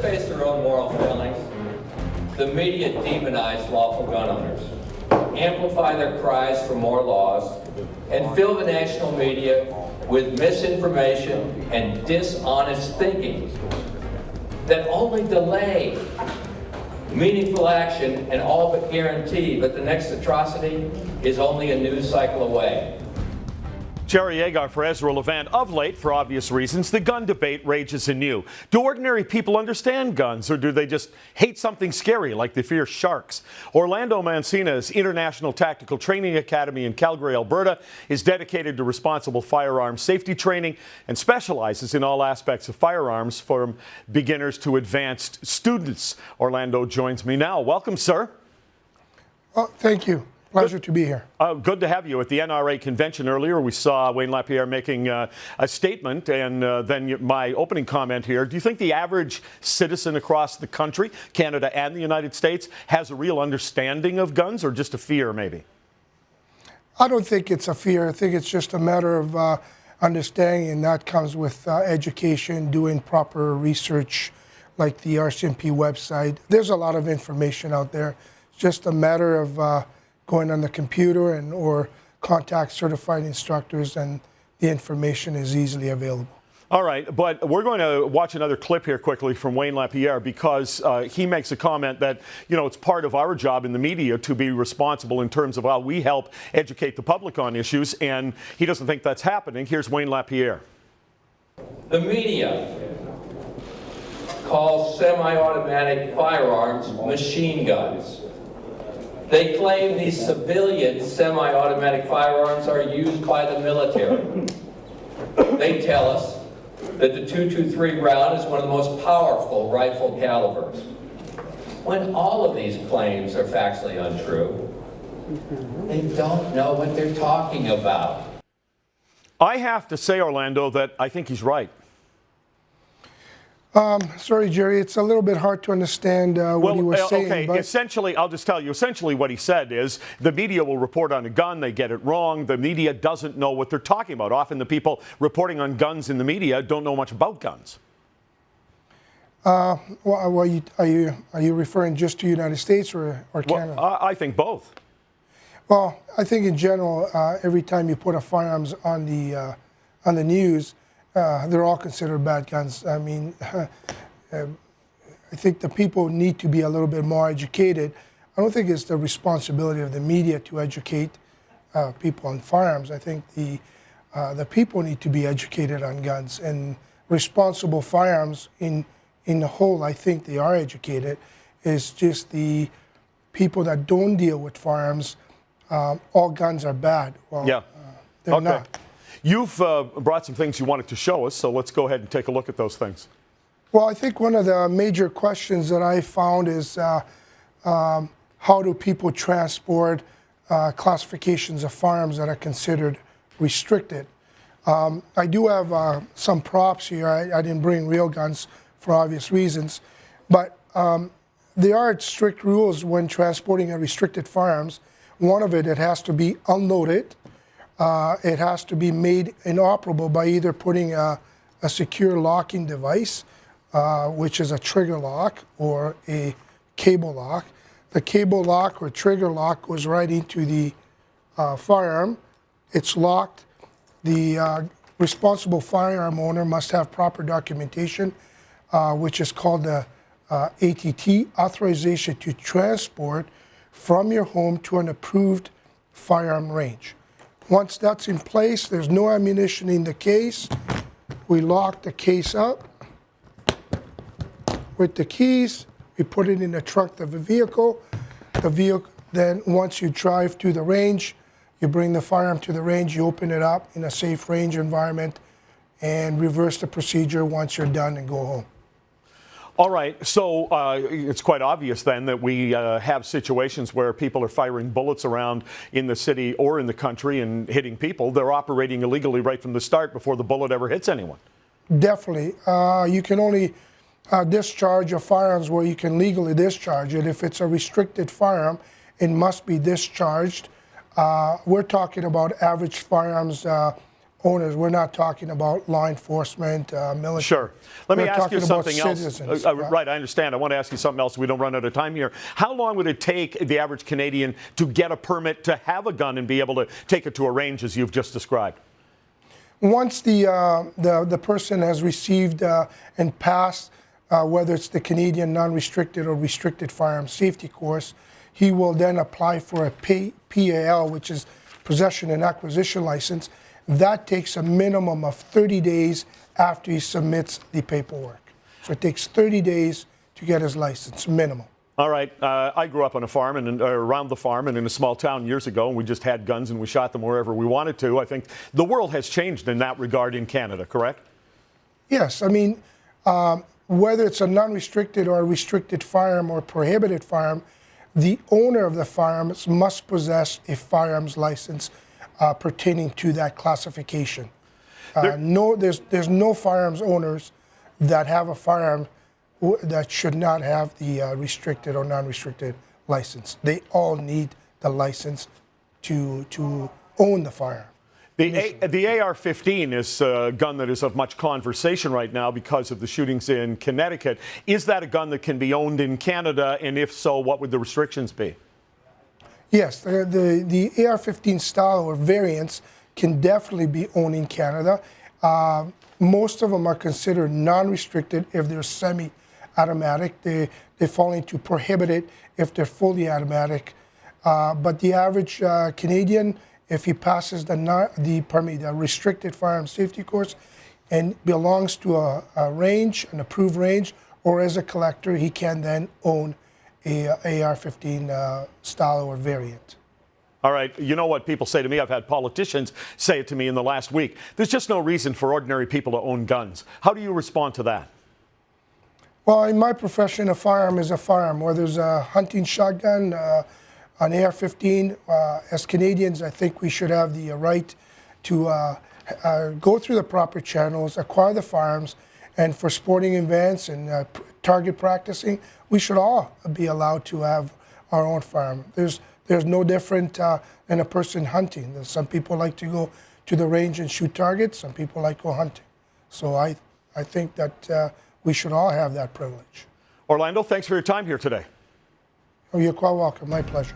face their own moral failings, the media demonize lawful gun owners, amplify their cries for more laws, and fill the national media with misinformation and dishonest thinking that only delay meaningful action and all but guarantee that the next atrocity is only a news cycle away. Jerry Agar for Ezra Levant. Of late, for obvious reasons, the gun debate rages anew. Do ordinary people understand guns, or do they just hate something scary like they fear sharks? Orlando Mancina's International Tactical Training Academy in Calgary, Alberta, is dedicated to responsible firearms safety training and specializes in all aspects of firearms from beginners to advanced students. Orlando joins me now. Welcome, sir. Thank you. Pleasure to be here. Good to have you. At the NRA convention earlier, we saw Wayne LaPierre making a statement, and then my opening comment here. Do you think the average citizen across the country, Canada and the United States, has a real understanding of guns, or just a fear, maybe? I don't think it's a fear. I think it's just a matter of understanding, and that comes with education, doing proper research, like the RCMP website. There's a lot of information out there. It's just a matter of going on the computer and or contact certified instructors, and the information is easily available. All right, but we're going to watch another clip here quickly from Wayne LaPierre, because he makes a comment that, you know, it's part of our job in the media to be responsible in terms of how we help educate the public on issues, and he doesn't think that's happening. Here's Wayne LaPierre. The media calls semi-automatic firearms machine guns. They claim these civilian semi-automatic firearms are used by the military. They tell us that the .223 round is one of the most powerful rifle calibers. When all of these claims are factually untrue, they don't know what they're talking about. I have to say, Orlando, that I think he's right. Sorry, Jerry, it's a little bit hard to understand what he was saying. Okay, but essentially, I'll just tell you, essentially what he said is the media will report on a gun, they get it wrong. The media doesn't know what they're talking about. Often the people reporting on guns in the media don't know much about guns. Well, are you referring just to the United States or Canada? Well, I think both. Well, I think in general, every time you put a firearms on the news, they're all considered bad guns. I mean, I think the people need to be a little bit more educated. I don't think it's the responsibility of the media to educate people on firearms. I think the people need to be educated on guns, and responsible firearms in the whole. I think they are educated. It's just the people that don't deal with firearms. All guns are bad. Well, yeah. They're not. You've brought some things you wanted to show us, so let's go ahead and take a look at those things. Well, I think one of the major questions that I found is how do people transport classifications of firearms that are considered restricted? I do have some props here. I didn't bring real guns for obvious reasons, but there are strict rules when transporting a restricted firearms. One of it has to be unloaded. It has to be made inoperable by either putting a secure locking device, which is a trigger lock or a cable lock. The cable lock or trigger lock goes right into the firearm. It's locked. The responsible firearm owner must have proper documentation, which is called the ATT, authorization to transport from your home to an approved firearm range. Once that's in place, there's no ammunition in the case. We lock the case up with the keys. We put it in the trunk of the vehicle. Then once you drive to the range, you bring the firearm to the range, you open it up in a safe range environment, and reverse the procedure once you're done and go home. All right, so it's quite obvious then that we have situations where people are firing bullets around in the city or in the country and hitting people. They're operating illegally right from the start before the bullet ever hits anyone. Definitely. You can only discharge a firearms where you can legally discharge it. If it's a restricted firearm, it must be discharged. We're talking about average firearms owners. We're not talking about law enforcement, military. Sure. Let me We're ask you talking about something else. citizens. Right, I understand. I want to ask you something else so we don't run out of time here. How long would it take the average Canadian to get a permit to have a gun and be able to take it to a range as you've just described? Once the person has received and passed, whether it's the Canadian non-restricted or restricted firearms safety course, he will then apply for a PAL, which is possession and acquisition license. That takes a minimum of 30 days after he submits the paperwork. So it takes 30 days to get his license, minimum. All right. I grew up on a farm and around the farm and in a small town years ago, and we just had guns and we shot them wherever we wanted to. I think the world has changed in that regard in Canada, correct? Yes. I mean, whether it's a non-restricted or a restricted firearm or prohibited firearm, the owner of the firearms must possess a firearms license pertaining to that classification. There's no firearms owners that have a firearm that should not have the restricted or non-restricted license. They all need the license to own the firearm. The AR-15 is a gun that is of much conversation right now because of the shootings in Connecticut. Is that a gun that can be owned in Canada? And if so, what would the restrictions be? Yes, the AR-15 style or variants can definitely be owned in Canada. Most of them are considered non-restricted if they're semi-automatic. They fall into prohibited if they're fully automatic. But the average Canadian, if he passes the restricted firearm safety course and belongs to a range, an approved range, or as a collector, he can then own a AR-15 style or variant. All right. You know what people say to me? I've had politicians say it to me in the last week. There's just no reason for ordinary people to own guns. How do you respond to that? Well, in my profession, a firearm is a firearm. Whether it's a hunting shotgun, an AR-15, as Canadians, I think we should have the right to go through the proper channels, acquire the firearms, and for sporting events and target practicing, we should all be allowed to have our own firearm. There's no different than a person hunting. Some people like to go to the range and shoot targets. Some people like to go hunting. So I think that we should all have that privilege. Orlando, thanks for your time here today. Oh, you're quite welcome. My pleasure.